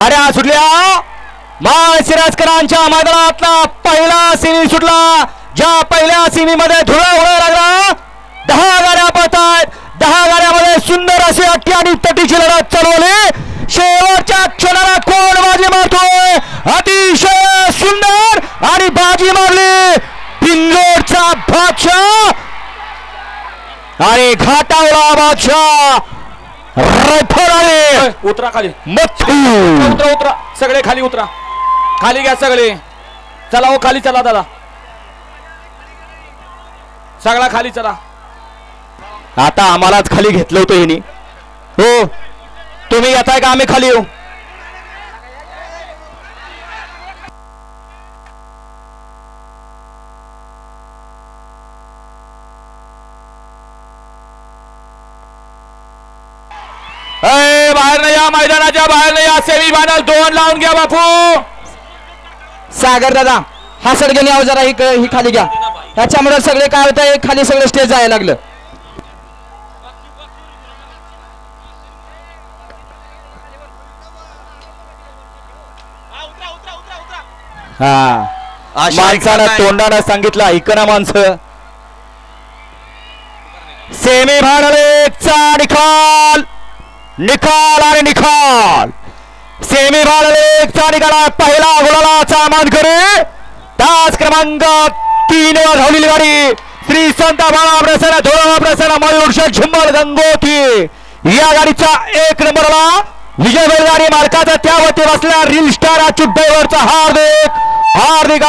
गाड्या सुटल्या माळशिरसकरांच्या मैदानातला पहिला सेमी सुटला. ज्या पहिल्या सेमी मध्ये धुळा उडा लागला. 10 गाड्या पळतायत. 10 गाड्यामध्ये सुंदर अशी अट्टी आणि तटीची लढत चालवली. शेवटच्या क्षणाला कोण बाजी मारतोय. अतिशय सुंदर आणि बाजी मारली पिंजोडचा बादशाह आणि घाटावला बादशाह. उतरा खाली, मथू उतरा उतरा सगळे खाली उतरा. खाली घ्या सगळे. चला हो खाली चला दादा, सगळा खाली चला. आता आम्हालाच खाली घेतलं होतं हिने. हो तुम्ही येताय का आम्ही खाली येऊ. बाहेर नाही या, मैदानाच्या बाहेर नाही या. सेमी फायनल 2 लावून घ्या बापू. सागर दादा हा सडगणी आव जरा ही खाली घ्या. ह्याच्यामुळे सगळे काय होतं खाली सगळं स्टेज जायला लागलं. हा माणसानं तोंडानं सांगितलं ऐकना माणसं. सेमी फायनल 1चा निकाल. निकाल आणि निकाल. सेमी फायनल 1चा निकाल. पहिला गुलालाचा मानकरी तास क्रमांक 3 वर धावलेली गाडी श्री संत बाळा प्रसन्न धोळा प्रसन्न मयूर झुंबल गंगोती. या गाडीचा 1 नंबरला विजय बैलगाडी मालकाचा त्यावरती बसला रील स्टार अच्युत ड्रायव्हरचा हार्दिक हार्दिक